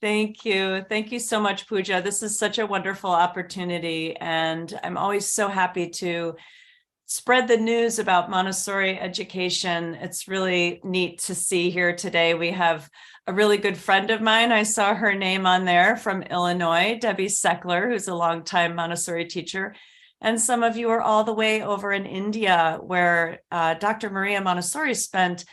Thank you. Thank you so much, Pooja. This is such a wonderful opportunity, and I'm always so happy to spread the news about Montessori education. It's really neat to see here today. We have a really good friend of mine. I saw her name on there from Illinois, Debbie Seckler, who's a longtime Montessori teacher. And some of you are all the way over in India, where Dr. Maria Montessori spent,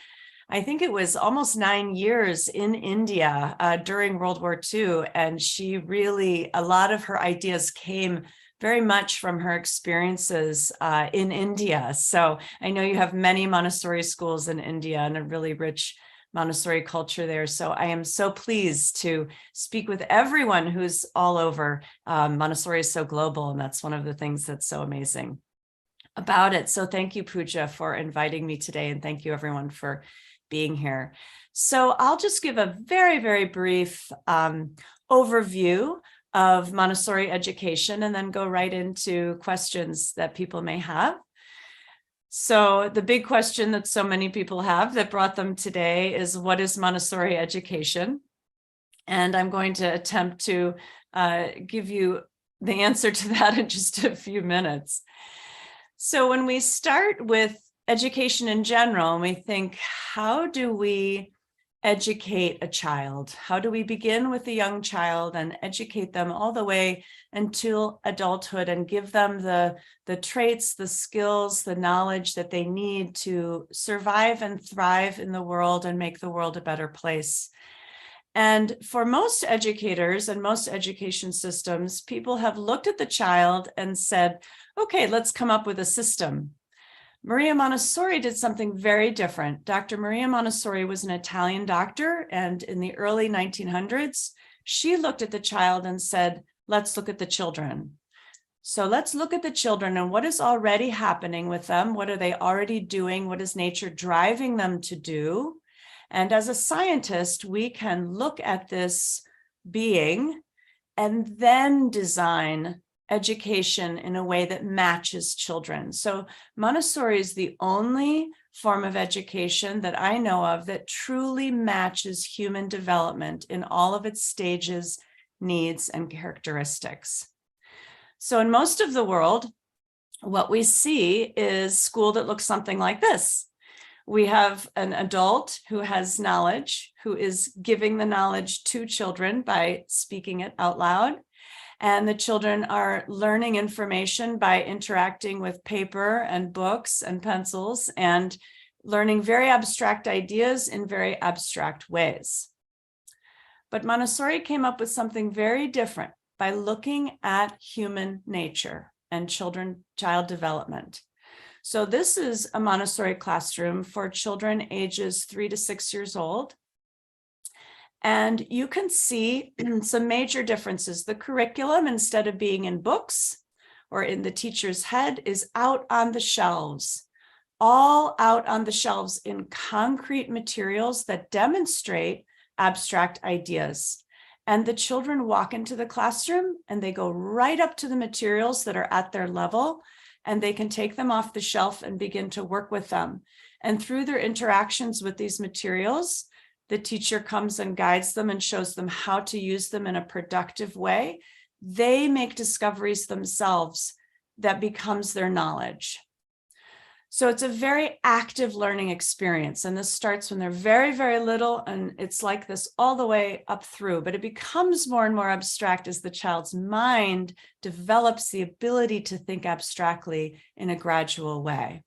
I think it was almost 9 years in India during World War II. And she really, a lot of her ideas came very much from her experiences in India. So I know you have many Montessori schools in India and a really rich Montessori culture there. So I am so pleased to speak with everyone who's all over. Montessori is so global, and that's one of the things that's so amazing about it. So thank you, Pooja, for inviting me today, and thank you everyone for being here. So I'll just give a very, very brief overview of Montessori education and then go right into questions that people may have. So the big question that so many people have that brought them today is, what is Montessori education? And I'm going to attempt to give you the answer to that in just a few minutes. So when we start with education in general, and we think, how do we educate a child? How do we begin with a young child and educate them all the way until adulthood and give them the traits, the skills, the knowledge that they need to survive and thrive in the world and make the world a better place? And for most educators and most education systems, people have looked at the child and said, okay, let's come up with a system. Maria Montessori did something very different. Dr. Maria Montessori was an Italian doctor, and in the early 1900s, she looked at the child and said, let's look at the children. So let's look at the children and what is already happening with them. What are they already doing? What is nature driving them to do? And as a scientist, we can look at this being and then design education in a way that matches children. So Montessori is the only form of education that I know of that truly matches human development in all of its stages, needs, and characteristics. So in most of the world, what we see is school that looks something like this. We have an adult who has knowledge, who is giving the knowledge to children by speaking it out loud. And the children are learning information by interacting with paper and books and pencils and learning very abstract ideas in very abstract ways. But Montessori came up with something very different by looking at human nature and child development. So this is a Montessori classroom for children ages 3 to 6 years old. And you can see some major differences. The curriculum, instead of being in books or in the teacher's head, is out on the shelves, all out on the shelves in concrete materials that demonstrate abstract ideas. And the children walk into the classroom and they go right up to the materials that are at their level, and they can take them off the shelf and begin to work with them. And through their interactions with these materials, the teacher comes and guides them and shows them how to use them in a productive way. They make discoveries themselves that becomes their knowledge. So it's a very active learning experience. And this starts when they're very, very little. And it's like this all the way up through, but it becomes more and more abstract as the child's mind develops the ability to think abstractly in a gradual way.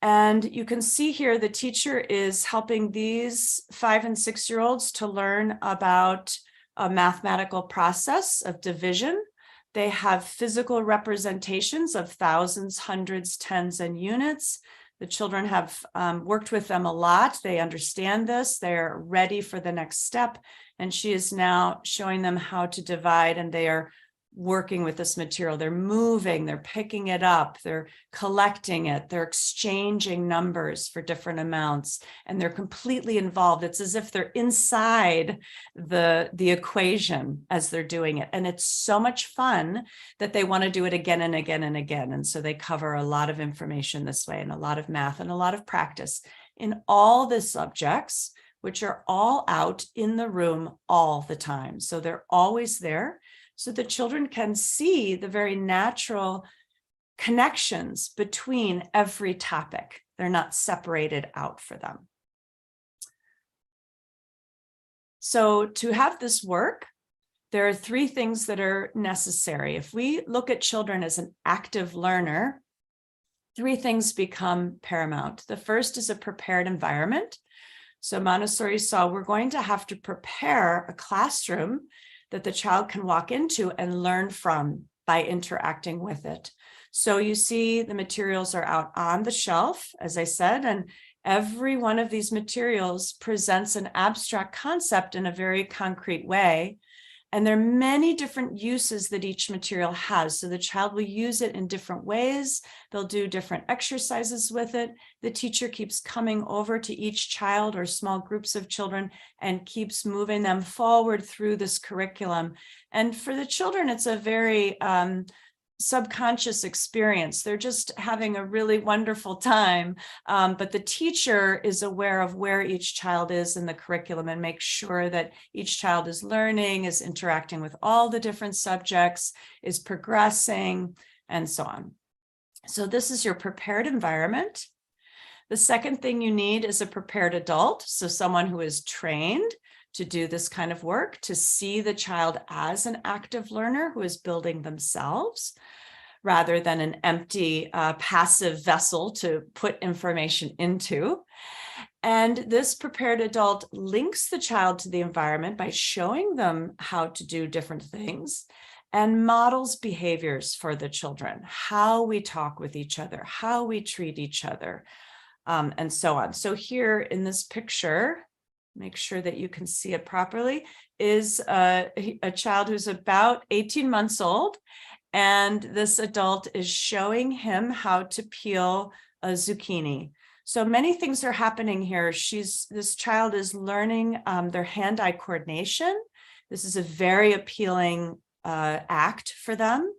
And you can see here, the teacher is helping these 5 and 6-year-olds to learn about a mathematical process of division. They have physical representations of thousands, hundreds, tens, and units. The children have worked with them a lot. They understand this. They're ready for the next step. And she is now showing them how to divide, and they are working with this material. They're moving, they're picking it up, they're collecting it, they're exchanging numbers for different amounts, and they're completely involved. It's as if they're inside the equation as they're doing it. And it's so much fun that they want to do it again and again and again. And so they cover a lot of information this way, and a lot of math and a lot of practice in all the subjects, which are all out in the room all the time. So they're always there. So the children can see the very natural connections between every topic. They're not separated out for them. So to have this work, there are three things that are necessary. If we look at children as an active learner, three things become paramount. The first is a prepared environment. So Montessori saw we're going to have to prepare a classroom that the child can walk into and learn from by interacting with it. So you see the materials are out on the shelf, as I said, and every one of these materials presents an abstract concept in a very concrete way. And there are many different uses that each material has. So the child will use it in different ways. They'll do different exercises with it. The teacher keeps coming over to each child or small groups of children and keeps moving them forward through this curriculum. And for the children, it's a very subconscious experience. They're just having a really wonderful time, but the teacher is aware of where each child is in the curriculum and makes sure that each child is learning, is interacting with all the different subjects, is progressing, and so on. So this is your prepared environment. The second thing you need is a prepared adult, so someone who is trained to do this kind of work, to see the child as an active learner who is building themselves, rather than an empty, passive vessel to put information into. And this prepared adult links the child to the environment by showing them how to do different things and models behaviors for the children, how we talk with each other, how we treat each other, and so on. So here in this picture, make sure that you can see it properly, is a child who's about 18 months old. And this adult is showing him how to peel a zucchini. So many things are happening here. This child is learning their hand-eye coordination. This is a very appealing act for them.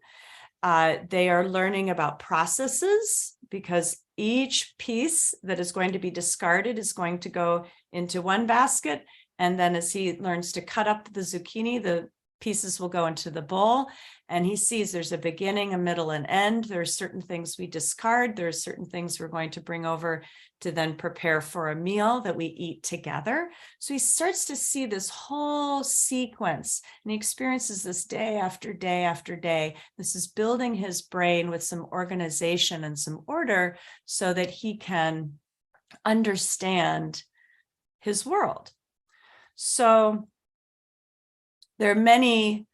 They are learning about processes because each piece that is going to be discarded is going to go into one basket. And then as he learns to cut up the zucchini, the pieces will go into the bowl. And he sees there's a beginning, a middle, and end. There are certain things we discard. There are certain things we're going to bring over to then prepare for a meal that we eat together. So he starts to see this whole sequence, and he experiences this day after day after day. This is building his brain with some organization and some order so that he can understand his world. So there are many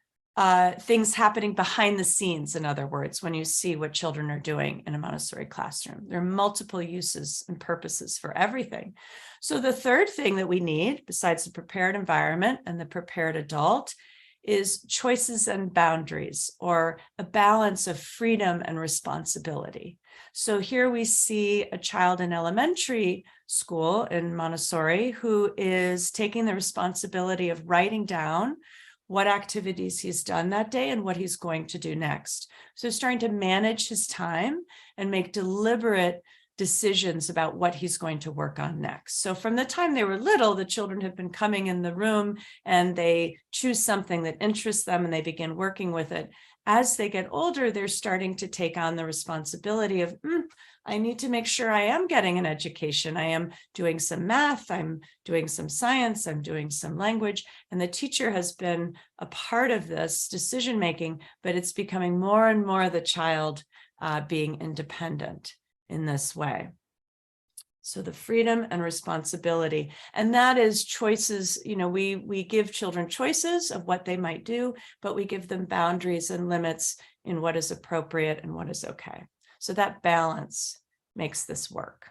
things happening behind the scenes, in other words, when you see what children are doing in a Montessori classroom. There are multiple uses and purposes for everything. So the third thing that we need, besides the prepared environment and the prepared adult, is choices and boundaries, or a balance of freedom and responsibility. So here we see a child in elementary school in Montessori who is taking the responsibility of writing down what activities he's done that day and what he's going to do next. So he's trying to manage his time and make deliberate decisions about what he's going to work on next. So from the time they were little, the children have been coming in the room and they choose something that interests them and they begin working with it. As they get older, they're starting to take on the responsibility of, I need to make sure I am getting an education. I am doing some math, I'm doing some science, I'm doing some language. And the teacher has been a part of this decision-making, but it's becoming more and more the child being independent in this way. So the freedom and responsibility, and that is choices. You know, we give children choices of what they might do, but we give them boundaries and limits in what is appropriate and what is okay. So that balance makes this work.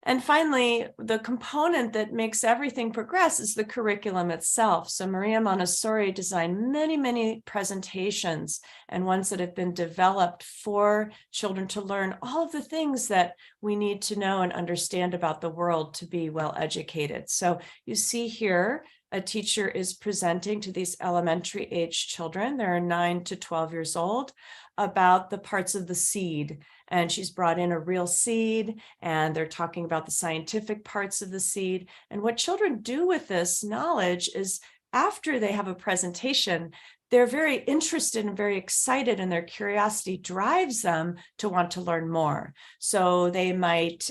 And finally, the component that makes everything progress is the curriculum itself. So Maria Montessori designed many, many presentations and ones that have been developed for children to learn all of the things that we need to know and understand about the world to be well educated. So you see here, a teacher is presenting to these elementary age children, they're 9 to 12 years old, about the parts of the seed and she's brought in a real seed, and they're talking about the scientific parts of the seed. And what children do with this knowledge is, after they have a presentation, they're very interested and very excited, and their curiosity drives them to want to learn more. So they might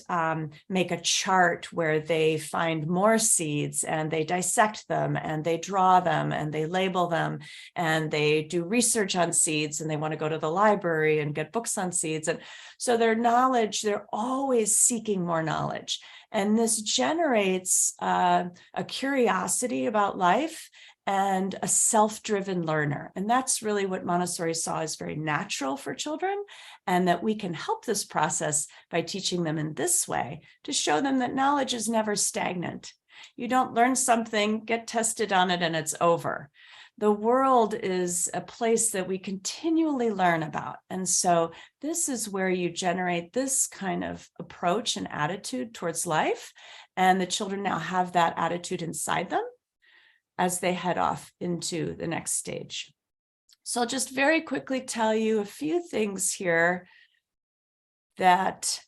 make a chart where they find more seeds, and they dissect them, and they draw them, and they label them, and they do research on seeds, and they want to go to the library and get books on seeds. And so their knowledge, they're always seeking more knowledge. And this generates a curiosity about life and a self-driven learner. And that's really what Montessori saw as very natural for children, and that we can help this process by teaching them in this way to show them that knowledge is never stagnant. You don't learn something, get tested on it, and it's over. The world is a place that we continually learn about. And so this is where you generate this kind of approach and attitude towards life. And the children now have that attitude inside them as they head off into the next stage. So I'll just very quickly tell you a few things here, that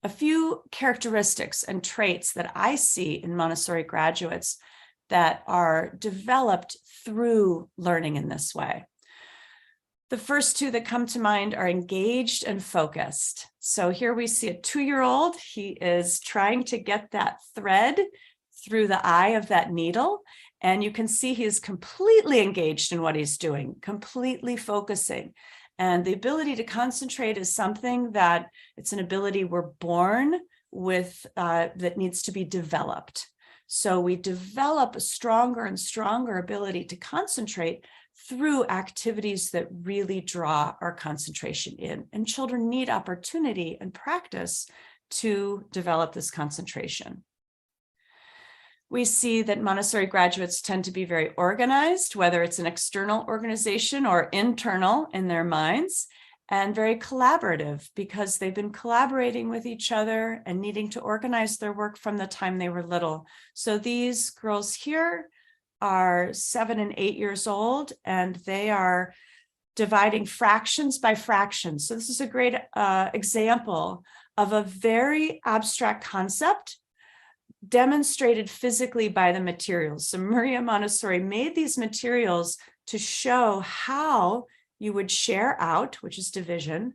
a few characteristics and traits that I see in Montessori graduates that are developed through learning in this way. The first two that come to mind are engaged and focused. So here we see a 2-year-old. He is trying to get that thread through the eye of that needle. And you can see he is completely engaged in what he's doing, completely focusing. And the ability to concentrate is something that it's an ability we're born with that needs to be developed. So we develop a stronger and stronger ability to concentrate through activities that really draw our concentration in. And children need opportunity and practice to develop this concentration. We see that Montessori graduates tend to be very organized, whether it's an external organization or internal in their minds, and very collaborative because they've been collaborating with each other and needing to organize their work from the time they were little. So these girls here are 7 and 8 years old, and they are dividing fractions by fractions. So this is a great example of a very abstract concept demonstrated physically by the materials. So Maria Montessori made these materials to show how you would share out, which is division,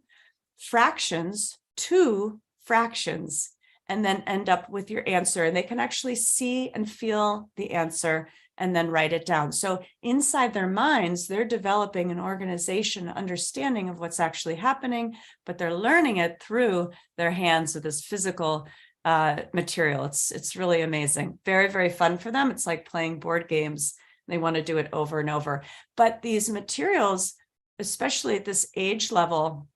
fractions to fractions, and then end up with your answer. And they can actually see and feel the answer and then write it down. So inside their minds, they're developing an organization, understanding of what's actually happening, but they're learning it through their hands with this physical material. It's really amazing. Very, very fun for them. It's like playing board games. They want to do it over and over. But these materials, especially at this age level,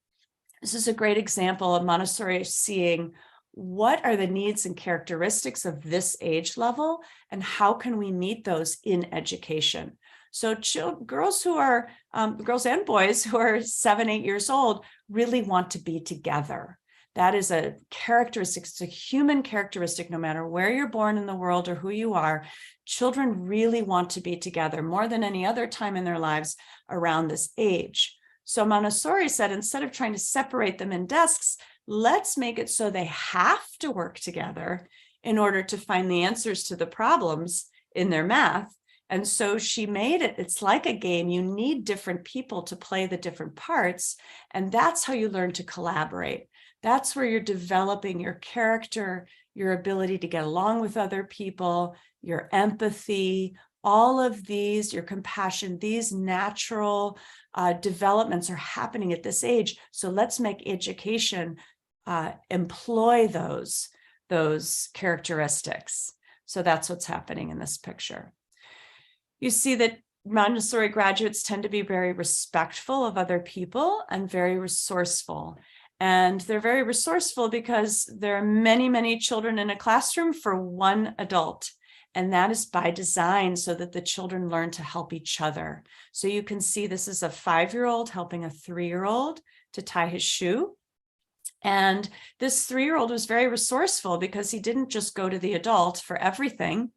this is a great example of Montessori seeing what are the needs and characteristics of this age level, and how can we meet those in education. So girls who are, girls and boys who are 7, 8 years old really want to be together. That is a characteristic, it's a human characteristic, no matter where you're born in the world or who you are. Children really want to be together more than any other time in their lives around this age. So Montessori said, instead of trying to separate them in desks, let's make it so they have to work together in order to find the answers to the problems in their math. And so she made it, it's like a game. You need different people to play the different parts. And that's how you learn to collaborate. That's where you're developing your character, your ability to get along with other people, your empathy, all of these, your compassion, these natural developments are happening at this age. So let's make education employ those characteristics. So that's what's happening in this picture. You see that Montessori graduates tend to be very respectful of other people and very resourceful. And they're very resourceful because there are many, many children in a classroom for one adult. And that is by design so that the children learn to help each other. So you can see this is a 5-year-old helping a 3-year-old to tie his shoe. And this 3-year-old was very resourceful because he didn't just go to the adult for everything.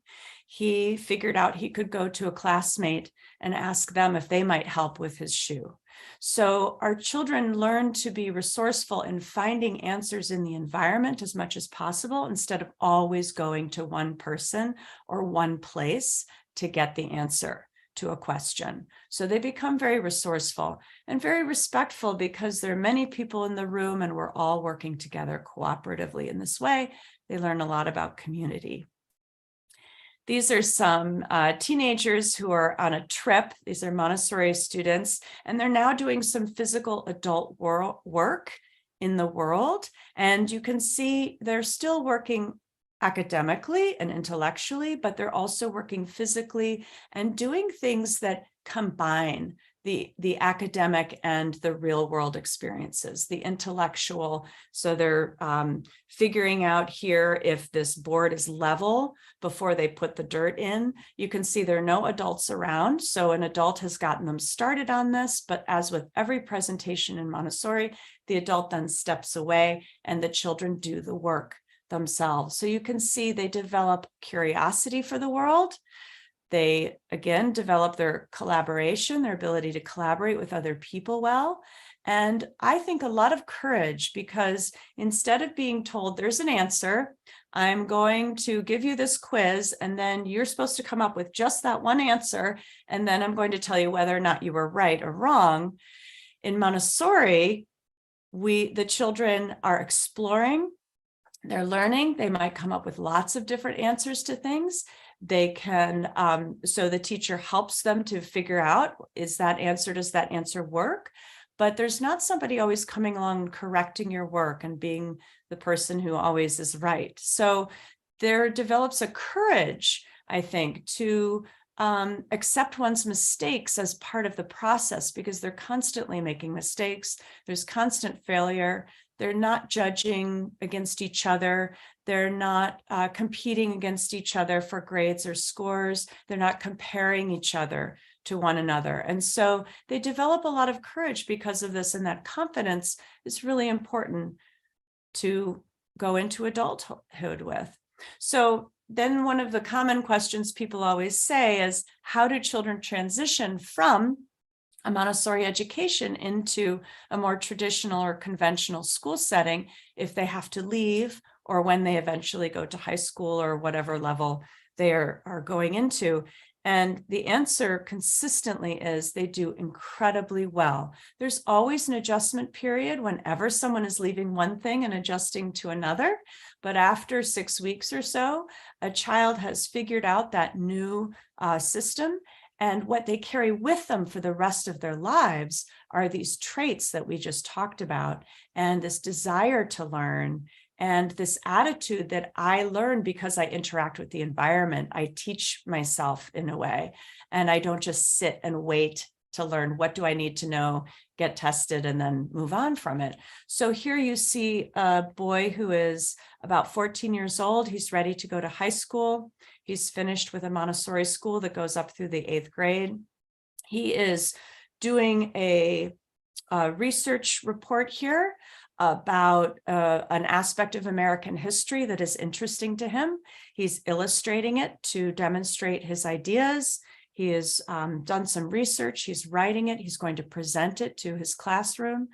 he figured out he could go to a classmate and ask them if they might help with his shoe. So our children learn to be resourceful in finding answers in the environment as much as possible, instead of always going to one person or one place to get the answer to a question. So they become very resourceful and very respectful, because there are many people in the room and we're all working together cooperatively. In this way, they learn a lot about community. These are some teenagers who are on a trip. These are Montessori students, and they're now doing some physical adult work in the world. And you can see they're still working academically and intellectually, but they're also working physically and doing things that combine the academic and the real world experiences, the intellectual. So they're figuring out here if this board is level before they put the dirt in. You can see there are no adults around. So an adult has gotten them started on this, but as with every presentation in Montessori, the adult then steps away and the children do the work themselves. So you can see they develop curiosity for the world. They, again, develop their collaboration, their ability to collaborate with other people well. And I think a lot of courage, because instead of being told there's an answer, I'm going to give you this quiz, and then you're supposed to come up with just that one answer, and then I'm going to tell you whether or not you were right or wrong. In Montessori, the children are exploring, they're learning, they might come up with lots of different answers to things. They can, so the teacher helps them to figure out, does that answer work? But there's not somebody always coming along and correcting your work and being the person who always is right. So there develops a courage, I think, to accept one's mistakes as part of the process, because they're constantly making mistakes. There's constant failure. They're not judging against each other. They're not competing against each other for grades or scores. They're not comparing each other to one another. And so they develop a lot of courage because of this, and that confidence is really important to go into adulthood with. So then one of the common questions people always say is, how do children transition from a Montessori education into a more traditional or conventional school setting if they have to leave, or when they eventually go to high school or whatever level they are going into? And the answer consistently is they do incredibly well. There's always an adjustment period whenever someone is leaving one thing and adjusting to another. But after 6 weeks or so, a child has figured out that new system. And what they carry with them for the rest of their lives are these traits that we just talked about, and this desire to learn, and this attitude that I learn because I interact with the environment. I teach myself in a way, and I don't just sit and wait to learn. What do I need to know, get tested, and then move on from it? So here you see a boy who is about 14 years old. He's ready to go to high school. He's finished with a Montessori school that goes up through the 8th grade. He is doing a research report here about an aspect of American history that is interesting to him. He's illustrating it to demonstrate his ideas. He has done some research. He's writing it. He's going to present it to his classroom.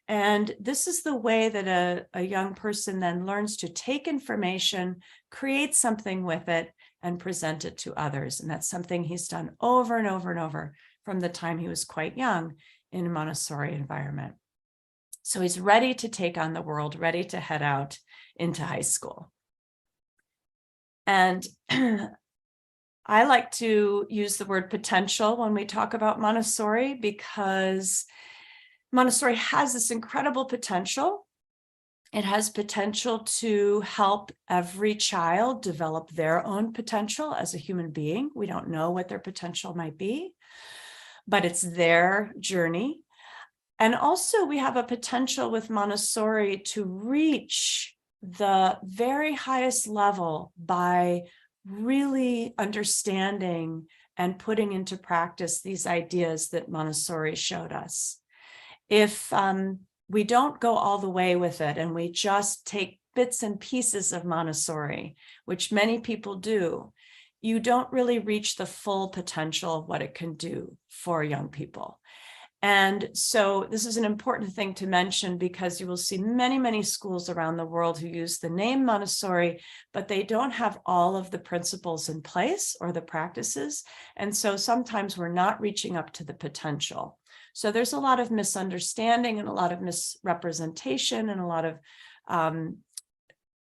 And this is the way that a young person then learns to take information, create something with it, and present it to others. And that's something he's done over and over and over from the time he was quite young in a Montessori environment. So he's ready to take on the world, ready to head out into high school. And I like to use the word potential when we talk about Montessori, because Montessori has this incredible potential. It has potential to help every child develop their own potential as a human being. We don't know what their potential might be, but it's their journey. And also we have a potential with Montessori to reach the very highest level by really understanding and putting into practice these ideas that Montessori showed us. If we don't go all the way with it and we just take bits and pieces of Montessori, which many people do, you don't really reach the full potential of what it can do for young people. And so this is an important thing to mention, because you will see many, many schools around the world who use the name Montessori, but they don't have all of the principles in place or the practices. And so sometimes we're not reaching up to the potential. So there's a lot of misunderstanding and a lot of misrepresentation and a lot of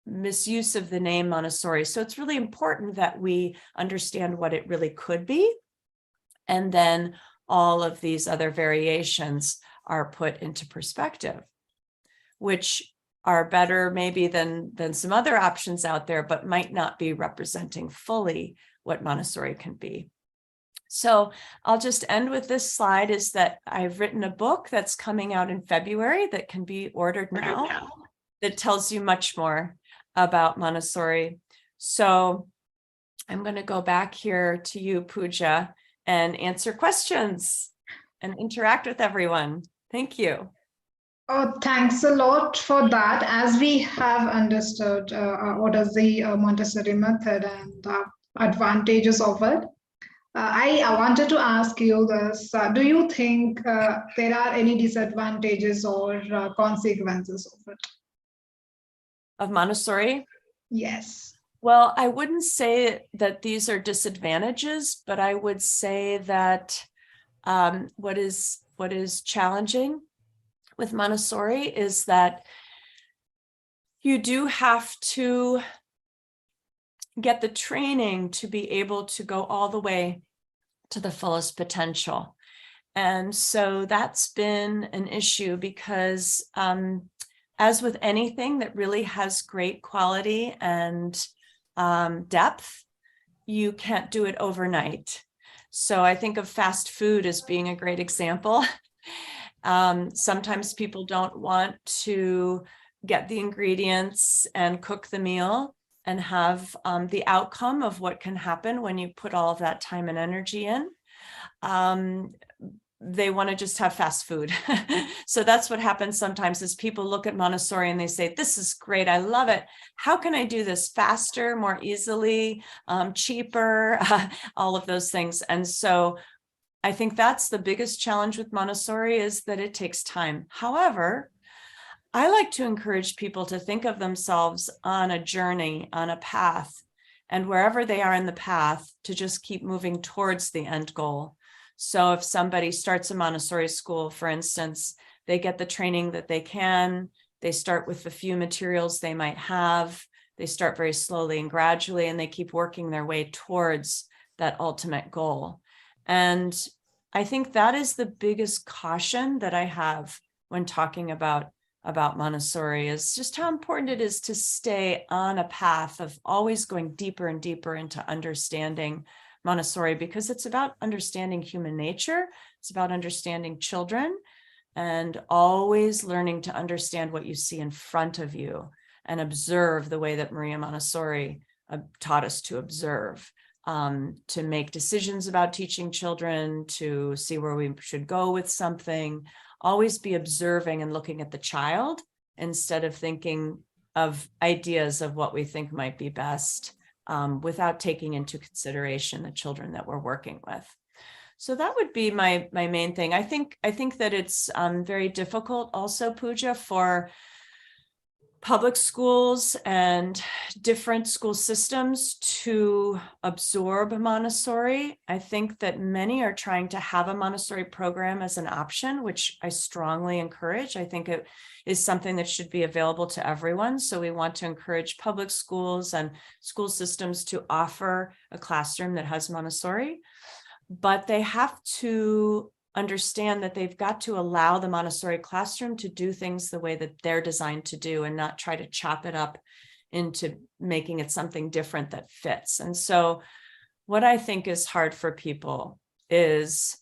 misuse of the name Montessori. So it's really important that we understand what it really could be. And then all of these other variations are put into perspective, which are better maybe than some other options out there, but might not be representing fully what Montessori can be. So I'll just end with this slide, is that I've written a book that's coming out in February that can be ordered now, that tells you much more about Montessori. So I'm going to go back here to you, Pooja, and answer questions and interact with everyone. Thank you. Oh, thanks a lot for that. As we have understood what is the Montessori method and the advantages of it, I wanted to ask you this. Do you think there are any disadvantages or consequences of it? Of Montessori? Yes. Well, I wouldn't say that these are disadvantages, but I would say that what is challenging with Montessori is that you do have to get the training to be able to go all the way to the fullest potential. And so that's been an issue, because as with anything that really has great quality and depth, you can't do it overnight. So I think of fast food as being a great example. Sometimes people don't want to get the ingredients and cook the meal and have the outcome of what can happen when you put all of that time and energy in. They want to just have fast food. So that's what happens sometimes, is people look at Montessori and they say, this is great, I love it. How can I do this faster, more easily, cheaper, all of those things. And so I think that's the biggest challenge with Montessori, is that it takes time. However, I like to encourage people to think of themselves on a journey, on a path, and wherever they are in the path, to just keep moving towards the end goal. So if somebody starts a Montessori school, for instance, they get the training that they can, they start with the few materials they might have, they start very slowly and gradually, and they keep working their way towards that ultimate goal. And I think that is the biggest caution that I have when talking about Montessori, is just how important it is to stay on a path of always going deeper and deeper into understanding Montessori, because it's about understanding human nature. It's about understanding children, and always learning to understand what you see in front of you and observe the way that Maria Montessori taught us to observe, to make decisions about teaching children, to see where we should go with something. Always be observing and looking at the child instead of thinking of ideas of what we think might be best, without taking into consideration the children that we're working with. So that would be my main thing. I think that it's very difficult also, Pooja, for public schools and different school systems to absorb Montessori. I think that many are trying to have a Montessori program as an option, which I strongly encourage. I think it is something that should be available to everyone. So we want to encourage public schools and school systems to offer a classroom that has Montessori, but they have to understand that they've got to allow the Montessori classroom to do things the way that they're designed to do, and not try to chop it up into making it something different that fits. And so what I think is hard for people is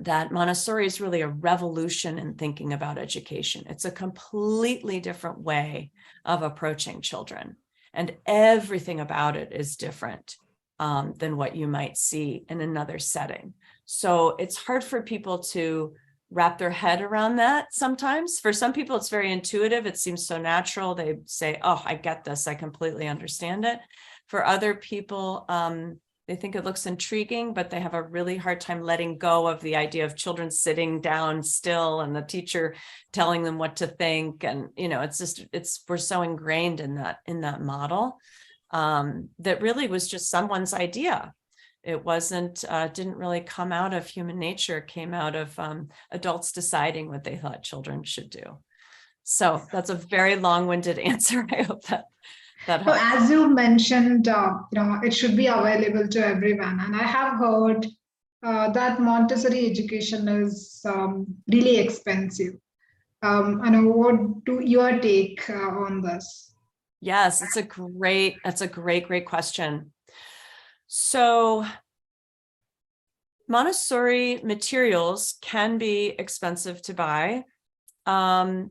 that Montessori is really a revolution in thinking about education. It's a completely different way of approaching children, and everything about it is different than what you might see in another setting. So it's hard for people to wrap their head around that sometimes. For some people, it's very intuitive. It seems so natural. They say, oh, I get this. I completely understand it. For other people, they think it looks intriguing, but they have a really hard time letting go of the idea of children sitting down still and the teacher telling them what to think. And, we're so ingrained in that model that really was just someone's idea. It didn't really come out of human nature. It came out of adults deciding what they thought children should do. So that's a very long-winded answer. I hope that So helps. as you mentioned, it should be available to everyone. And I have heard that Montessori education is really expensive. What do your take on this? Yes, that's a great question. So Montessori materials can be expensive to buy. And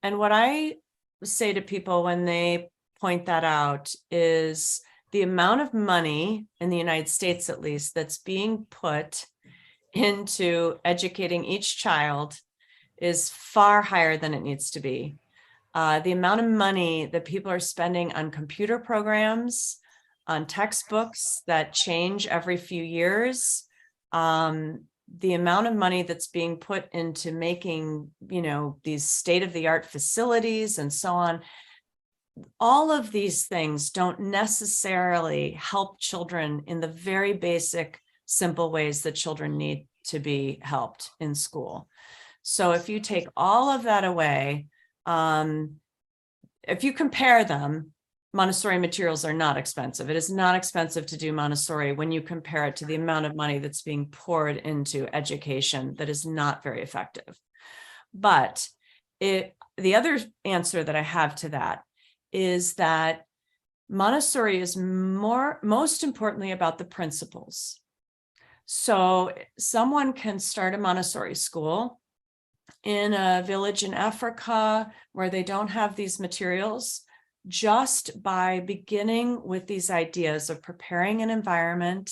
what I say to people when they point that out is the amount of money in the United States, at least, that's being put into educating each child is far higher than it needs to be. The amount of money that people are spending on computer programs, on textbooks that change every few years, the amount of money that's being put into making, these state-of-the-art facilities and so on, all of these things don't necessarily help children in the very basic, simple ways that children need to be helped in school. So if you take all of that away, if you compare them, Montessori materials are not expensive. It is not expensive to do Montessori when you compare it to the amount of money that's being poured into education that is not very effective. But the other answer that I have to that is that Montessori is most importantly about the principles. So someone can start a Montessori school in a village in Africa where they don't have these materials, just by beginning with these ideas of preparing an environment,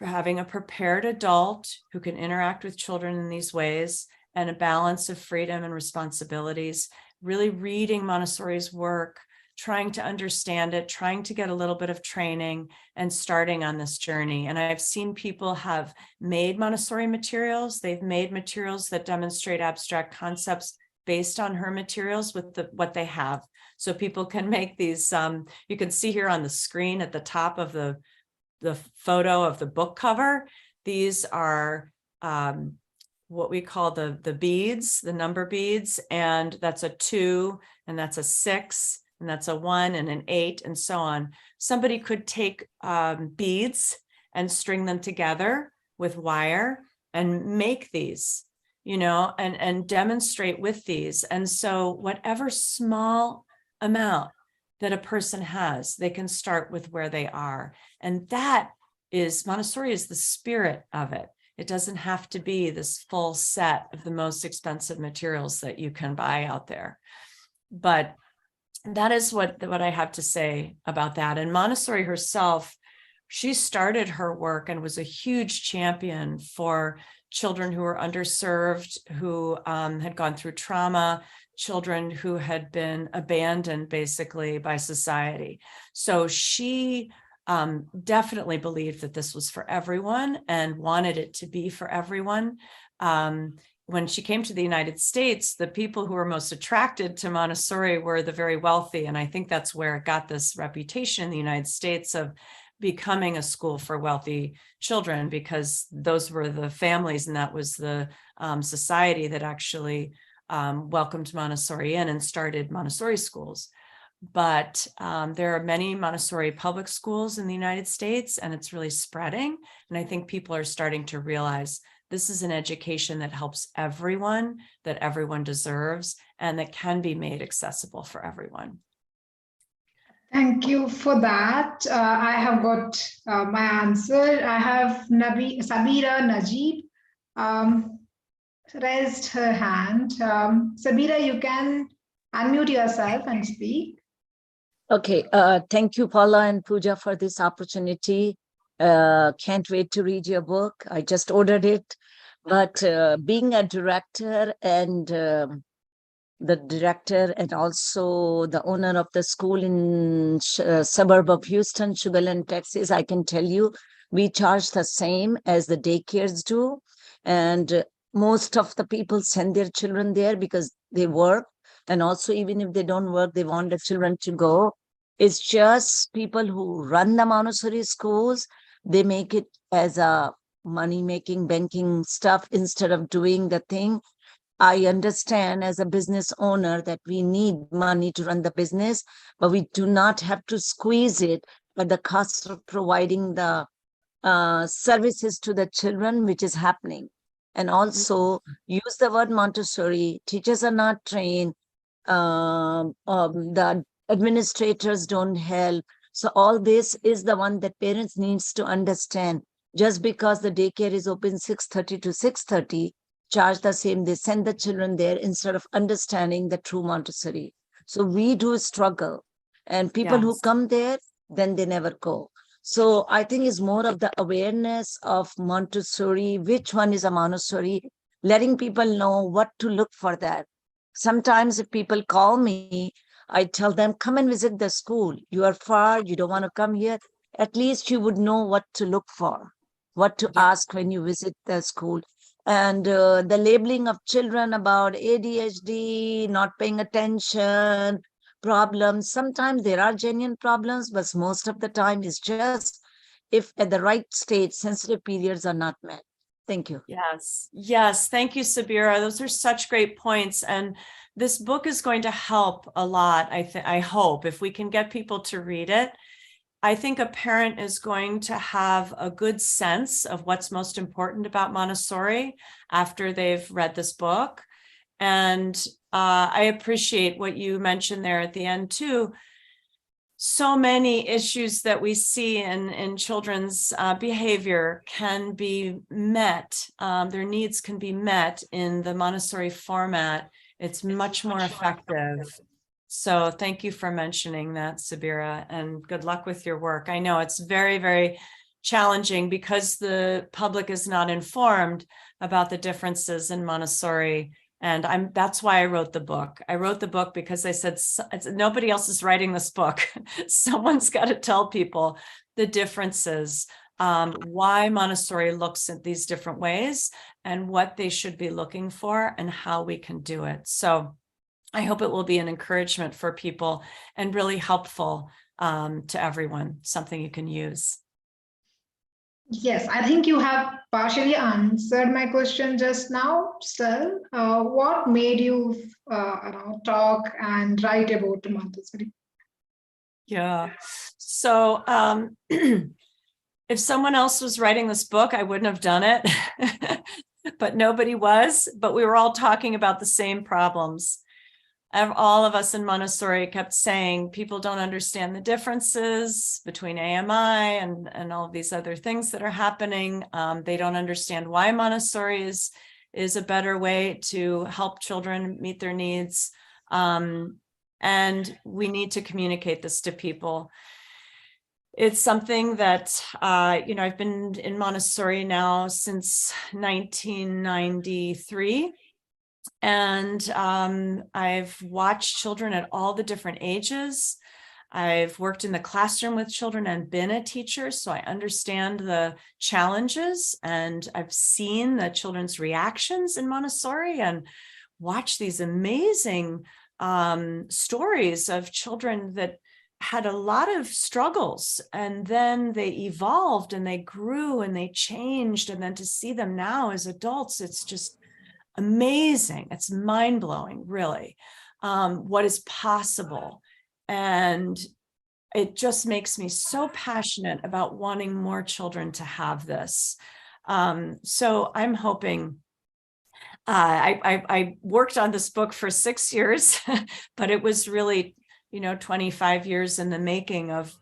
having a prepared adult who can interact with children in these ways, and a balance of freedom and responsibilities, really reading Montessori's work, trying to understand it, trying to get a little bit of training, and starting on this journey. And I've seen people have made Montessori materials. They've made materials that demonstrate abstract concepts based on her materials with what they have. So people can make these, you can see here on the screen at the top of the photo of the book cover. These are what we call the beads, the number beads, and that's a 2, and that's a 6, and that's a 1 and an 8, and so on. Somebody could take beads and string them together with wire and make these, and demonstrate with these. And so whatever small amount that a person has, they can start with where they are. And that is, Montessori is the spirit of it. It doesn't have to be this full set of the most expensive materials that you can buy out there. But that is what I have to say about that. And Montessori herself, she started her work and was a huge champion for children who were underserved, who had gone through trauma, children who had been abandoned basically by society. So she definitely believed that this was for everyone and wanted it to be for everyone. When she came to the United States, the people who were most attracted to Montessori were the very wealthy. And I think that's where it got this reputation in the United States of becoming a school for wealthy children, because those were the families and that was the society that actually welcomed Montessori in and started Montessori schools. But there are many Montessori public schools in the United States, and it's really spreading. And I think people are starting to realize this is an education that helps everyone, that everyone deserves, and that can be made accessible for everyone. Thank you for that. I have got my answer. I have Sabira Najib raised her hand. Sabira, you can unmute yourself and speak. Okay, thank you, Paula and Pooja, for this opportunity. Can't wait to read your book. I just ordered it. But being a director and the director and also the owner of the school in suburb of Houston, Sugar Land, Texas, I can tell you, we charge the same as the daycares do. And most of the people send their children there because they work. And also, even if they don't work, they want the children to go. It's just people who run the Montessori schools, they make it as a money-making, banking stuff instead of doing the thing. I understand as a business owner that we need money to run the business, but we do not have to squeeze it at the cost of providing the services to the children, which is happening. And also use the word Montessori. Teachers are not trained. The administrators don't help. So all this is the one that parents needs to understand. Just because the daycare is open 6:30 to 6:30, charge the same. They send the children there instead of understanding the true Montessori. So we do struggle. And people who Yes. come there, then they never go. So I think it's more of the awareness of Montessori, which one is a Montessori, letting people know what to look for that. Sometimes if people call me, I tell them, come and visit the school. You are far, you don't want to come here. At least you would know what to look for, what to ask when you visit the school. And the labeling of children about ADHD, not paying attention, problems. Sometimes there are genuine problems, but most of the time it's just if at the right stage, sensitive periods are not met. Thank you. Yes. Yes. Thank you, Sabira. Those are such great points. And this book is going to help a lot. I hope if we can get people to read it, I think a parent is going to have a good sense of what's most important about Montessori after they've read this book. And I appreciate what you mentioned there at the end too. So many issues that we see in children's behavior can be met. Their needs can be met in the Montessori format. It's much more effective. So thank you for mentioning that, Sabira, and good luck with your work. I know it's very, very challenging because the public is not informed about the differences in Montessori. And that's why I wrote the book. I wrote the book because I said, nobody else is writing this book. Someone's got to tell people the differences, why Montessori looks at these different ways and what they should be looking for and how we can do it. So I hope it will be an encouragement for people and really helpful to everyone, something you can use. Yes, I think you have partially answered my question just now. Still, what made you talk and write about Montessori? Yeah. So if someone else was writing this book, I wouldn't have done it, but nobody was. But we were all talking about the same problems. All of us in Montessori kept saying people don't understand the differences between AMI and all of these other things that are happening. They don't understand why Montessori is a better way to help children meet their needs. And we need to communicate this to people. It's something that, I've been in Montessori now since 1993. And I've watched children at all the different ages. I've worked in the classroom with children and been a teacher, so I understand the challenges, and I've seen the children's reactions in Montessori and watched these amazing stories of children that had a lot of struggles, and then they evolved and they grew and they changed. And then to see them now as adults, it's just amazing. It's mind-blowing, really, what is possible. And it just makes me so passionate about wanting more children to have this. So I'm hoping, I worked on this book for 6 years, but it was really 25 years in the making of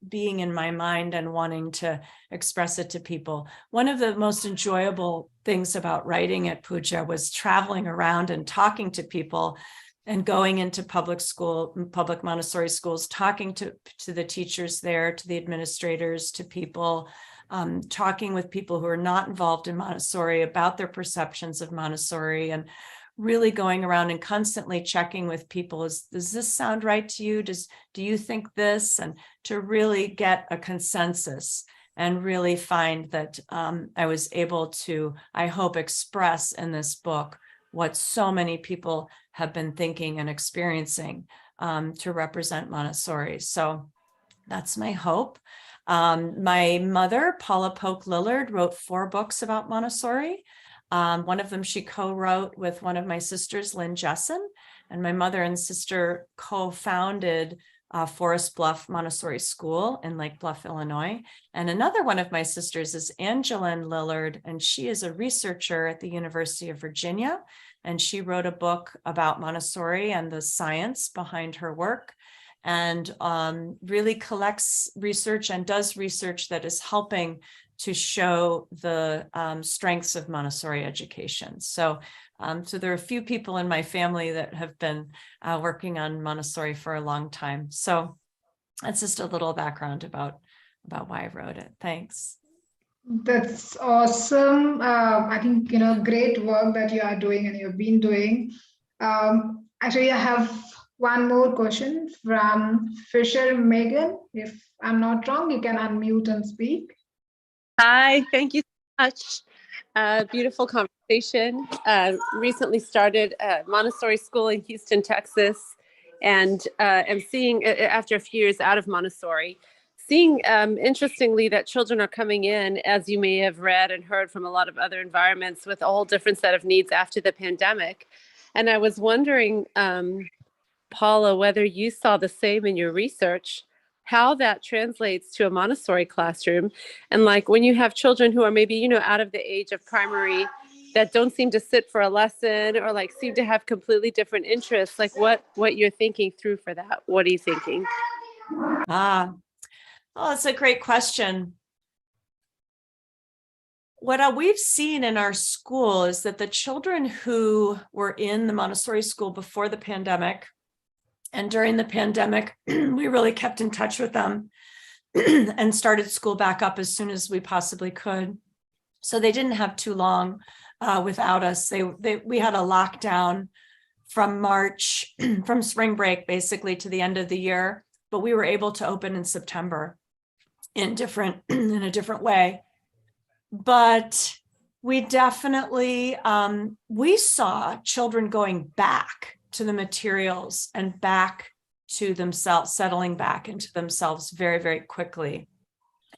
being in my mind and wanting to express it to people. One of the most enjoyable things about writing it, Pooja, was traveling around and talking to people and going into public Montessori schools, talking to the teachers there, to the administrators, to people, talking with people who are not involved in Montessori about their perceptions of Montessori, and really going around and constantly checking with people, does this sound right to you? Do you think this? And to really get a consensus and really find that I was able to, I hope, express in this book what so many people have been thinking and experiencing to represent Montessori. So that's my hope. My mother, Paula Polk Lillard, wrote 4 books about Montessori. One of them she co-wrote with one of my sisters, Lynn Jessen, and my mother and sister co-founded Forest Bluff Montessori School in Lake Bluff, Illinois. And another one of my sisters is Angeline Lillard, and she is a researcher at the University of Virginia. And she wrote a book about Montessori and the science behind her work, and really collects research and does research that is helping to show the strengths of Montessori education. So there are a few people in my family that have been working on Montessori for a long time. So that's just a little background about why I wrote it. Thanks. That's awesome. I think, great work that you are doing and you've been doing. Actually, I have one more question from Fisher Megan. If I'm not wrong, you can unmute and speak. Hi, thank you so much. Beautiful conversation. Recently started a Montessori school in Houston, Texas, and am seeing, after a few years out of Montessori, seeing interestingly that children are coming in, as you may have read and heard from a lot of other environments, with a whole different set of needs after the pandemic. And I was wondering, Paula, whether you saw the same in your research, how that translates to a Montessori classroom. And like when you have children who are maybe, out of the age of primary that don't seem to sit for a lesson or like seem to have completely different interests, like what you're thinking through for that. What are you thinking? Oh, that's a great question. What we've seen in our school is that the children who were in the Montessori school before the pandemic and during the pandemic, we really kept in touch with them and started school back up as soon as we possibly could. So they didn't have too long without us. We had a lockdown from March, from spring break, basically to the end of the year, but we were able to open in September in a different way. But we definitely, we saw children going back to the materials and back to themselves, settling back into themselves very, very quickly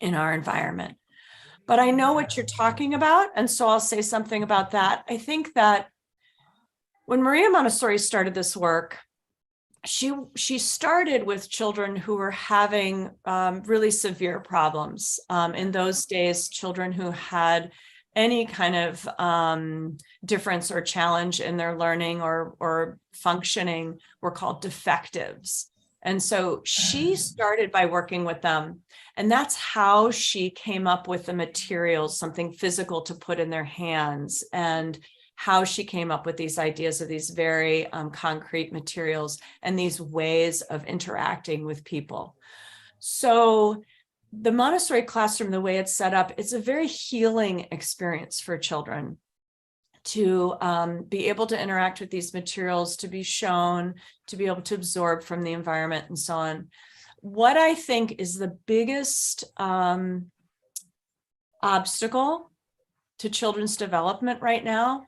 in our environment. But I know what you're talking about, and so I'll say something about that. I think that when Maria Montessori started this work, she started with children who were having really severe problems. In those days, children who had any kind of difference or challenge in their learning or functioning were called defectives. And so she started by working with them. And that's how she came up with the materials, something physical to put in their hands, and how she came up with these ideas of these very concrete materials and these ways of interacting with people. So the Montessori classroom, the way it's set up, it's a very healing experience for children to be able to interact with these materials, to be shown, to be able to absorb from the environment and so on. What I think is the biggest obstacle to children's development right now,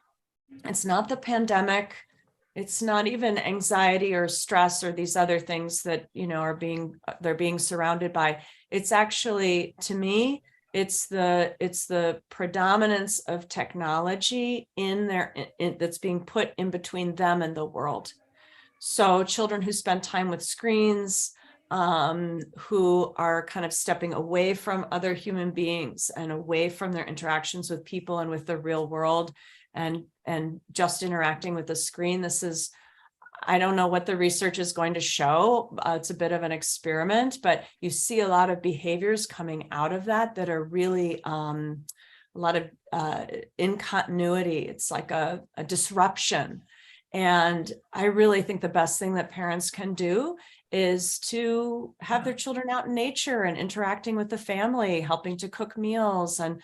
it's not the pandemic, it's not even anxiety or stress or these other things that, they're being surrounded by. It's actually, to me, it's the predominance of technology that's being put in between them and the world. So children who spend time with screens, who are kind of stepping away from other human beings and away from their interactions with people and with the real world, and just interacting with the screen. This is, I don't know what the research is going to show. It's a bit of an experiment, but you see a lot of behaviors coming out of that are really a lot of incontinuity. It's like a disruption. And I really think the best thing that parents can do is to have their children out in nature and interacting with the family, helping to cook meals, and,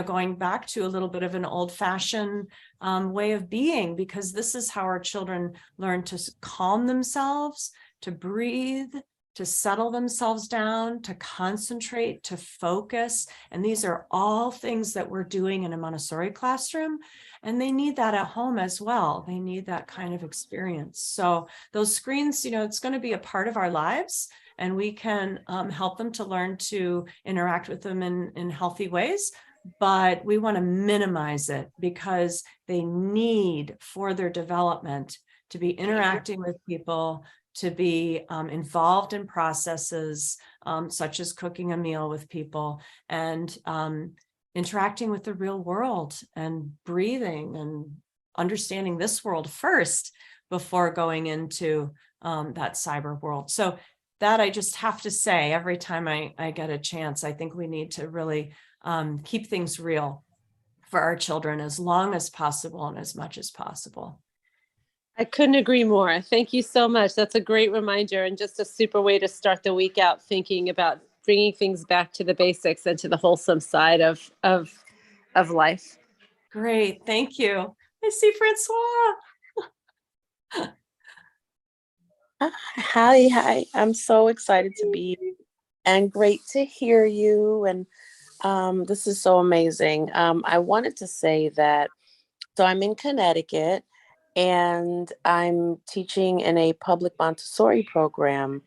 going back to a little bit of an old-fashioned way of being, because this is how our children learn to calm themselves, to breathe, to settle themselves down, to concentrate, to focus. And these are all things that we're doing in a Montessori classroom, and they need that at home as well. They need that kind of experience. So those screens, it's going to be a part of our lives, and we can help them to learn to interact with them in healthy ways. But we want to minimize it because they need, for their development, to be interacting with people, to be involved in processes such as cooking a meal with people, and interacting with the real world, and breathing and understanding this world first before going into that cyber world. So that, I just have to say, every time I get a chance, I think we need to really keep things real for our children as long as possible and as much as possible. I couldn't agree more. Thank you so much. That's a great reminder, and just a super way to start the week out, thinking about bringing things back to the basics and to the wholesome side of life. Great. Thank you. I see Francois. Hi. I'm so excited to be here and great to hear you. And this is so amazing. I wanted to say that, so I'm in Connecticut and I'm teaching in a public Montessori program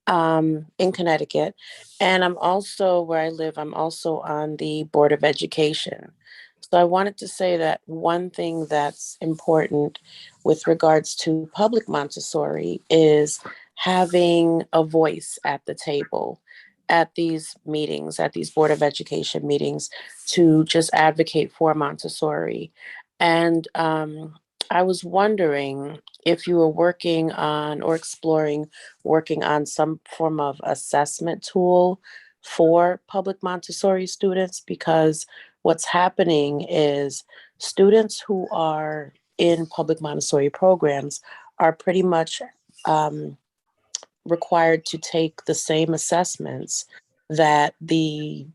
in Connecticut. And I'm also, where I live, I'm also on the Board of Education. So I wanted to say that one thing that's important with regards to public Montessori is having a voice at the table at these meetings, at these Board of Education meetings, to just advocate for Montessori. And I was wondering if you were working on or exploring working on some form of assessment tool for public Montessori students, because what's happening is students who are in public Montessori programs are pretty much required to take the same assessments that the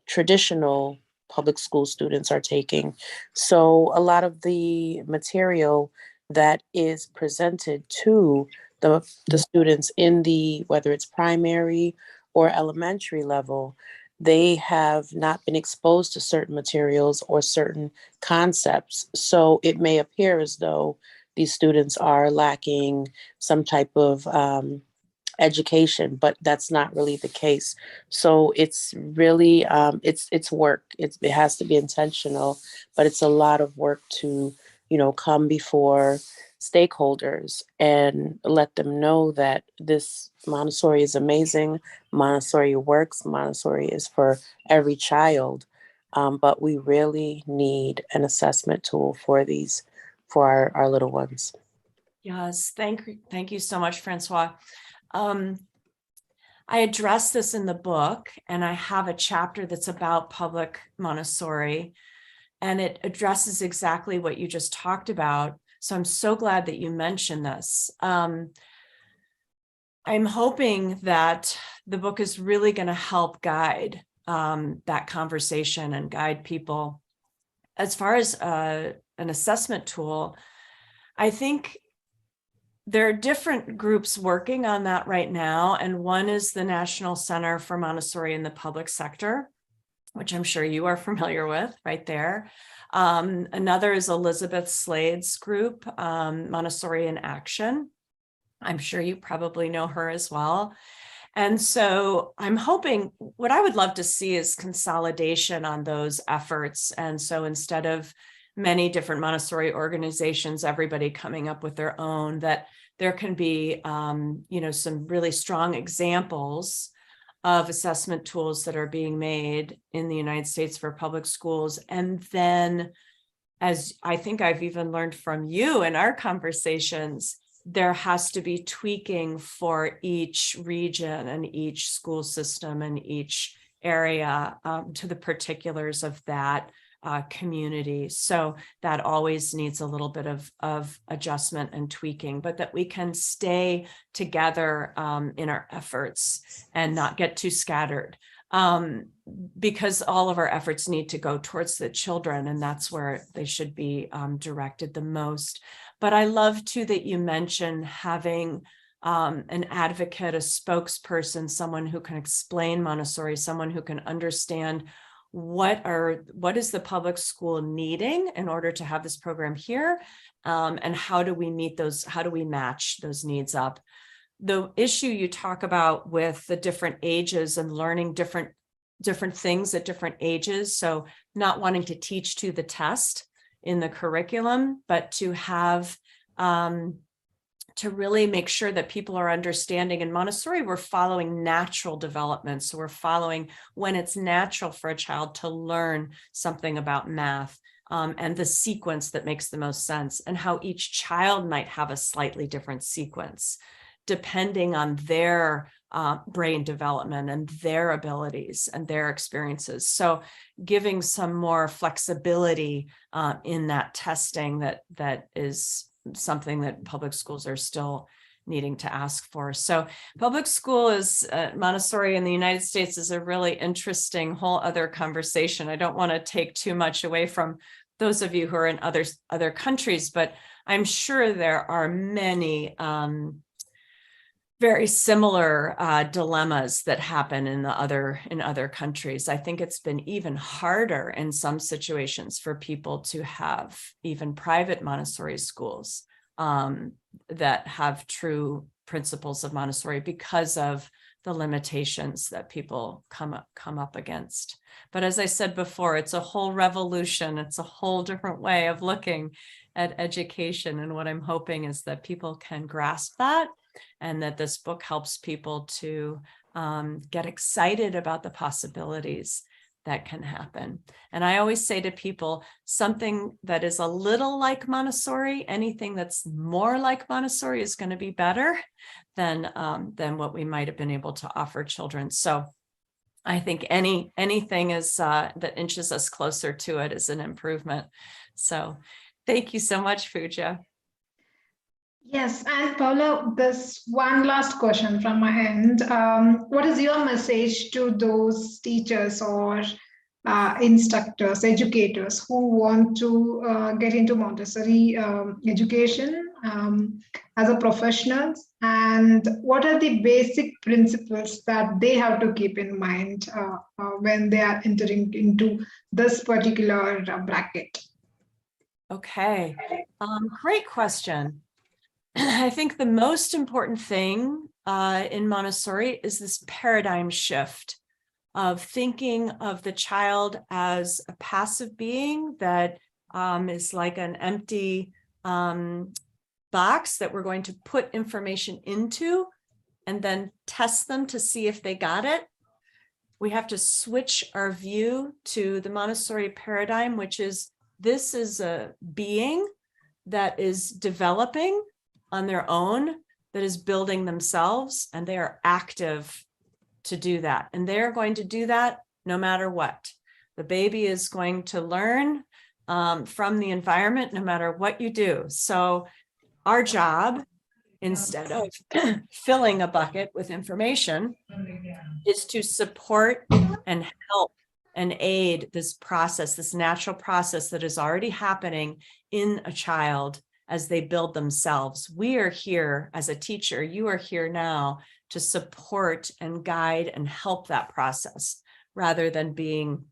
traditional public school students are taking. So a lot of the material that is presented to the students in the, whether it's primary or elementary level, they have not been exposed to certain materials or certain concepts. So it may appear as though these students are lacking some type of education, but that's not really the case. So it's really it's work. It has to be intentional, but it's a lot of work to come before stakeholders and let them know that this Montessori is amazing. Montessori works. Montessori is for every child, but we really need an assessment tool for these, for our little ones. Yes, thank you so much, Francois. I address this in the book, and I have a chapter that's about public Montessori, and it addresses exactly what you just talked about. So I'm so glad that you mentioned this. I'm hoping that the book is really going to help guide that conversation and guide people. As far as an assessment tool, I think there are different groups working on that right now. And one is the National Center for Montessori in the Public Sector, which I'm sure you are familiar with right there. Another is Elizabeth Slade's group, Montessori in Action. I'm sure you probably know her as well. And so I'm hoping, what I would love to see is consolidation on those efforts. And so instead of many different Montessori organizations, everybody coming up with their own, that there can be, some really strong examples of assessment tools that are being made in the United States for public schools. And then, as I think I've even learned from you in our conversations, there has to be tweaking for each region and each school system and each area to the particulars of that community. So that always needs a little bit of adjustment and tweaking, but that we can stay together in our efforts and not get too scattered, because all of our efforts need to go towards the children, and that's where they should be directed the most. But I love too that you mentioned having an advocate, a spokesperson, someone who can explain Montessori, someone who can understand what is the public school needing in order to have this program here, and how do we meet those, how do we match those needs up. The issue you talk about with the different ages and learning different things at different ages, so not wanting to teach to the test in the curriculum, but to have to really make sure that people are understanding. In Montessori, we're following natural development. So we're following when it's natural for a child to learn something about math, and the sequence that makes the most sense, and how each child might have a slightly different sequence depending on their brain development and their abilities and their experiences. So giving some more flexibility in that testing that is something that public schools are still needing to ask for. So public school is Montessori in the United States is a really interesting whole other conversation. I don't want to take too much away from those of you who are in other countries, but I'm sure there are many very similar dilemmas that happen in other countries. I think it's been even harder in some situations for people to have even private Montessori schools that have true principles of Montessori because of the limitations that people come up against. But as I said before, it's a whole revolution. It's a whole different way of looking at education. And what I'm hoping is that people can grasp that, and that this book helps people to get excited about the possibilities that can happen. And I always say to people, something that is a little like Montessori, anything that's more like Montessori is going to be better than what we might have been able to offer children. So I think anything is that inches us closer to it is an improvement. So thank you so much, Pooja. Yes, and Paula, this one last question from my end. What is your message to those teachers or instructors, educators who want to get into Montessori education as a professional? And what are the basic principles that they have to keep in mind when they are entering into this particular bracket? Okay, great question. I think the most important thing in Montessori is this paradigm shift of thinking of the child as a passive being that is like an empty box that we're going to put information into and then test them to see if they got it. We have to switch our view to the Montessori paradigm, which is this is a being that is developing on their own, that is building themselves, and they are active to do that. And they're going to do that no matter what. The baby is going to learn from the environment no matter what you do. So our job, instead of filling a bucket with information, is to support and help and aid this process, this natural process that is already happening in a child as they build themselves. We are here as a teacher, you are here now to support and guide and help that process rather than being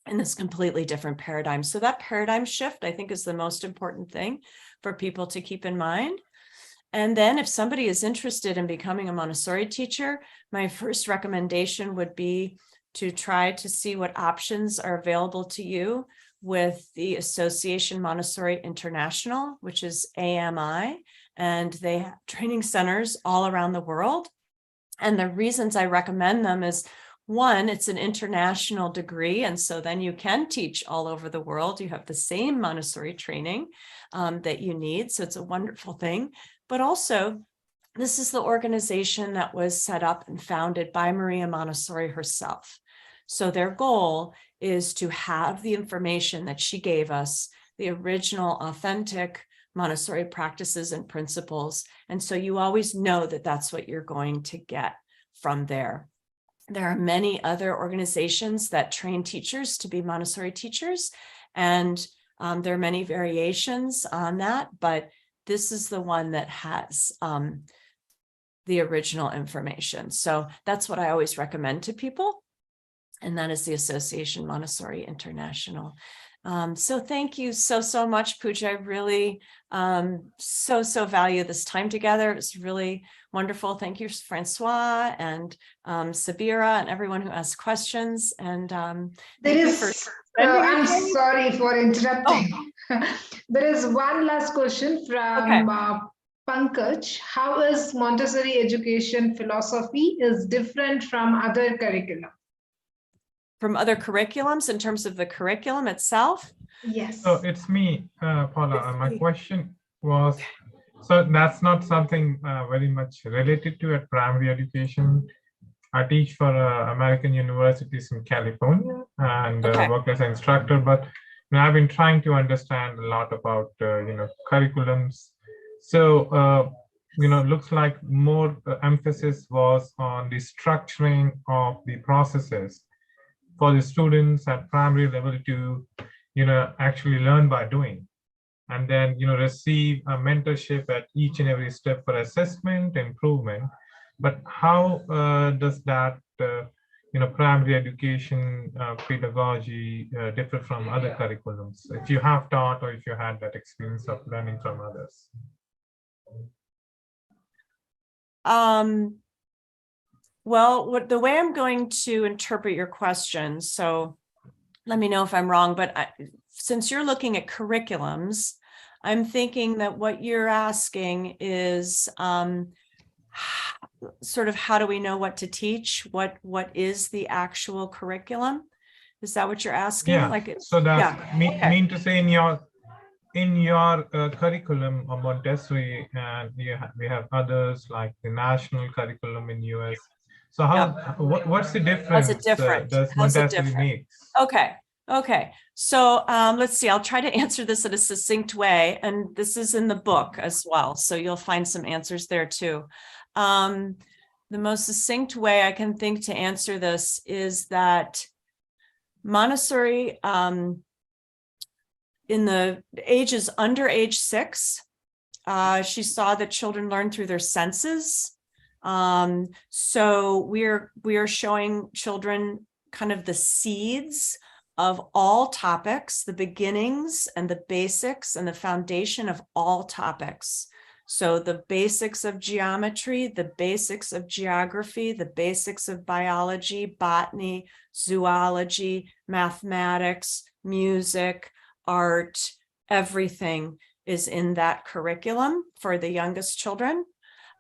in this completely different paradigm. So that paradigm shift, I think, is the most important thing for people to keep in mind. And then if somebody is interested in becoming a Montessori teacher, my first recommendation would be to try to see what options are available to you with the Association Montessori Internationale, which is AMI, and they have training centers all around the world. And the reasons I recommend them is, one, it's an international degree, and so then you can teach all over the world. You have the same Montessori training that you need, so it's a wonderful thing. But also, this is the organization that was set up and founded by Maria Montessori herself. So their goal is to have the information that she gave us, the original authentic Montessori practices and principles. And so you always know that that's what you're going to get from there. There are many other organizations that train teachers to be Montessori teachers, and there are many variations on that, but this is the one that has the original information. So that's what I always recommend to people. And that is the Association Montessori Internationale. So thank you so much, Pooja. I really so value this time together. It was really wonderful. Thank you, Francois and Sabira and everyone who asked questions. And there is, I'm sorry for interrupting. Oh. There is one last question from Pankaj. How is Montessori education philosophy is different from other curriculum? From other curriculums in terms of the curriculum itself? Yes. So it's me, Paula. My question was, so that's not something very much related to at primary education. I teach for American universities in California and work as an instructor, but I've been trying to understand a lot about, curriculums. So, looks like more emphasis was on the structuring of the processes for the students at primary level to, actually learn by doing, and then, receive a mentorship at each and every step for assessment, improvement. But how does that, primary education pedagogy differ from other curriculums? If you have taught or if you had that experience of learning from others. Well, the way I'm going to interpret your question, so let me know if I'm wrong, but since you're looking at curriculums, I'm thinking that what you're asking is sort of how do we know what to teach? What is the actual curriculum? Is that what you're asking? Yeah. Like so that mean to say in your curriculum of Montessori, and we have others like the national curriculum in US. So what's the difference? Does Montessori make? Okay. So let's see, I'll try to answer this in a succinct way. And this is in the book as well. So you'll find some answers there too. The most succinct way I can think to answer this is that Montessori, in the ages under age 6, she saw that children learn through their senses. So we are showing children kind of the seeds of all topics, the beginnings and the basics and the foundation of all topics. So the basics of geometry, the basics of geography, the basics of biology, botany, zoology, mathematics, music, art, everything is in that curriculum for the youngest children.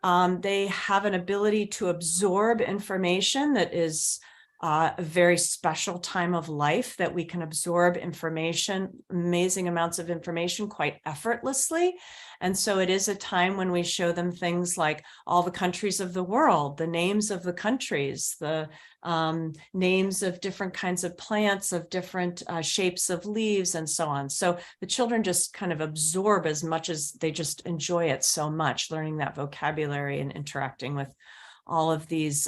They have an ability to absorb information that is a very special time of life, that we can absorb information, amazing amounts of information quite effortlessly. And so it is a time when we show them things like all the countries of the world, the names of the countries, the names of different kinds of plants, of different shapes of leaves, and so on. So the children just kind of absorb as much as they just enjoy it so much, learning that vocabulary and interacting with all of these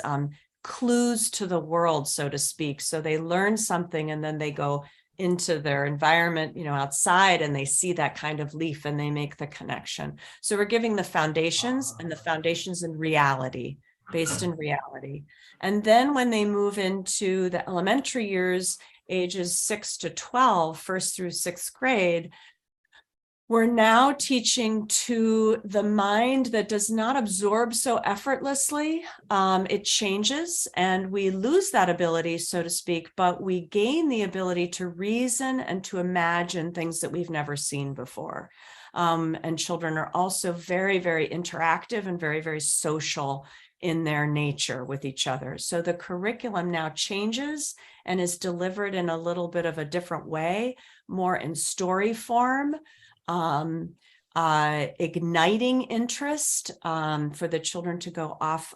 clues to the world, so to speak. So they learn something and then they go into their environment, outside, and they see that kind of leaf and they make the connection. So we're giving the foundations, and the foundations in reality, based in reality. And then when they move into the elementary years, ages 6 to 12, first through 6th grade, we're now teaching to the mind that does not absorb so effortlessly. It changes and we lose that ability, so to speak, but we gain the ability to reason and to imagine things that we've never seen before. And children are also very, very interactive and very, very social in their nature with each other. So the curriculum now changes and is delivered in a little bit of a different way, more in story form. Igniting interest for the children to go off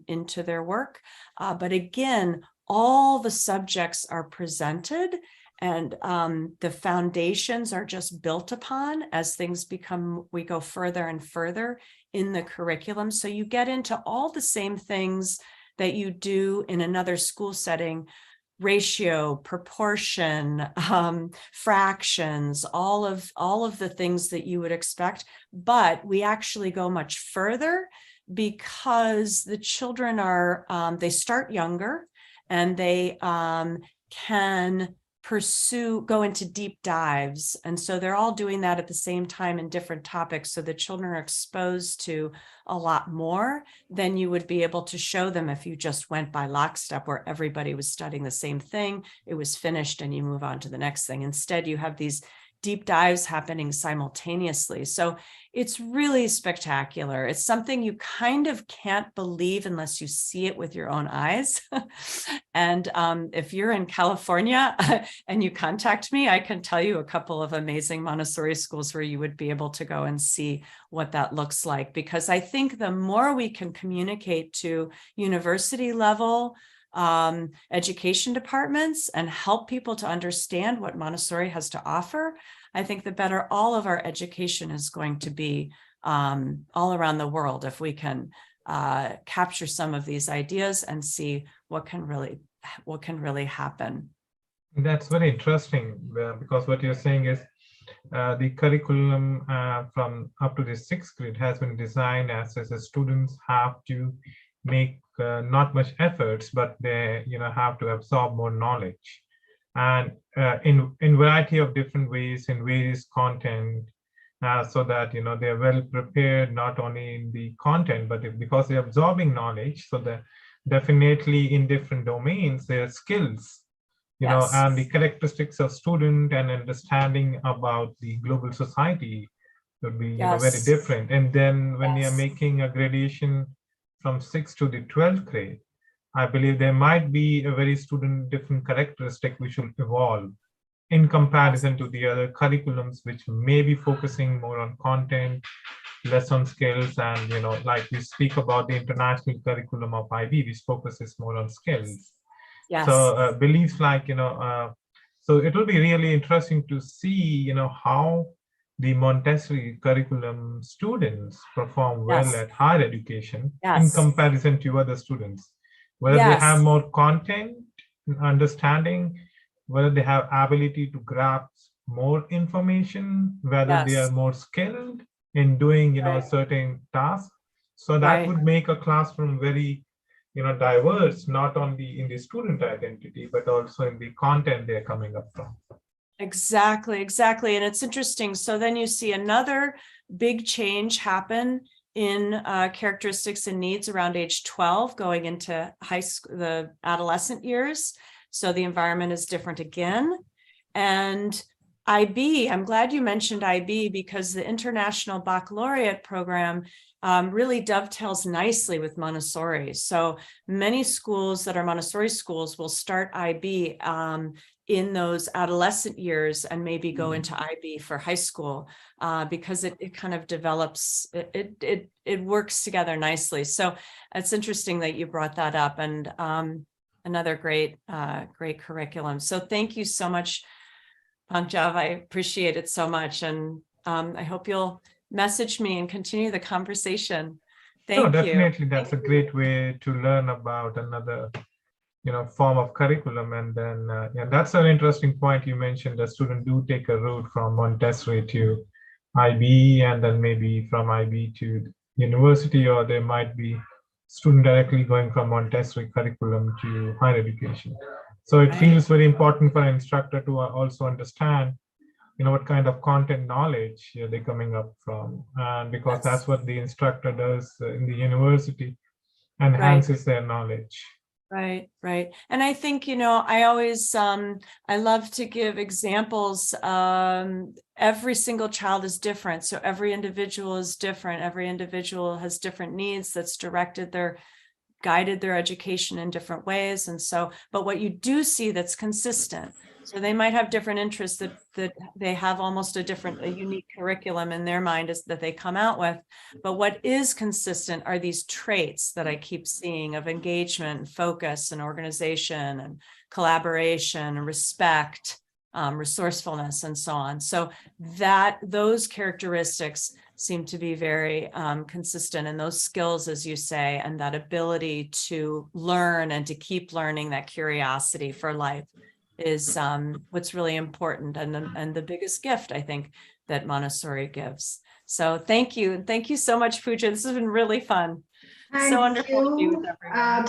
into their work. But again, all the subjects are presented, and the foundations are just built upon as things we go further and further in the curriculum. So you get into all the same things that you do in another school setting: ratio, proportion, fractions, all of the things that you would expect. But we actually go much further because the children are, they start younger, and they can go into deep dives. And so they're all doing that at the same time in different topics. So the children are exposed to a lot more than you would be able to show them if you just went by lockstep, where everybody was studying the same thing. It was finished and you move on to the next thing. Instead, you have these deep dives happening simultaneously. So it's really spectacular. It's something you kind of can't believe unless you see it with your own eyes. And if you're in California and you contact me, I can tell you a couple of amazing Montessori schools where you would be able to go and see what that looks like. Because I think the more we can communicate to university level education departments and help people to understand what Montessori has to offer, I think the better all of our education is going to be all around the world, if we can capture some of these ideas and see what can really happen. That's very interesting, because what you're saying is the curriculum from up to the 6th grade has been designed as the students have to make not much efforts, but they have to absorb more knowledge, and in variety of different ways, in various content, so that they're well prepared not only in the content, but because they're absorbing knowledge, so that definitely in different domains their skills, Yes. and the characteristics of student and understanding about the global society would be Yes. very different. And then when you're Yes. making a gradation from 6th to the 12th grade, I believe there might be a very different characteristic which will evolve in comparison to the other curriculums, which may be focusing more on content, less on skills. And like we speak about the international curriculum of IB, which focuses more on skills. Yes. So beliefs like so it will be really interesting to see how the Montessori curriculum students perform well Yes. at higher education in Yes. comparison to other students, whether they Yes. have more content understanding, whether they have ability to grasp more information, whether they Yes. are more skilled in doing Right. certain tasks. So that Right. would make a classroom very diverse, not only in the student identity, but also in the content they're coming up from. Exactly. And it's interesting. So then you see another big change happen in characteristics and needs around age 12, going into high school, the adolescent years. So the environment is different again. And IB, I'm glad you mentioned IB, because the International Baccalaureate program really dovetails nicely with Montessori. So many schools that are Montessori schools will start IB in those adolescent years and maybe go into IB for high school, because it kind of develops, it works together nicely. So it's interesting that you brought that up, and another great curriculum. So thank you so much, Pankjav. I appreciate it so much. And I hope you'll message me and continue the conversation. Thank you. Definitely. That's a great way to learn about another form of curriculum. And then that's an interesting point you mentioned. The student do take a route from Montessori to IB, and then maybe from IB to university, or there might be student directly going from Montessori curriculum to higher education. So it feels very important for an instructor to also understand what kind of content knowledge they're coming up from, and because that's what the instructor does in the university, enhances their knowledge. Right. And I think, I always, I love to give examples. Every single child is different. So every individual is different. Every individual has different needs that's guided their education in different ways. And so, but what you do see that's consistent So they might have different interests that they have almost a unique curriculum in their mind is that they come out with. But what is consistent are these traits that I keep seeing of engagement, and focus, and organization, and collaboration, and respect, resourcefulness, and so on. So that those characteristics seem to be very consistent, and those skills, as you say, and that ability to learn and to keep learning, that curiosity for life is what's really important and the biggest gift, I think, that Montessori gives. So thank you. And thank you so much, Pooja. This has been really fun. Thank So wonderful to be you. with everyone.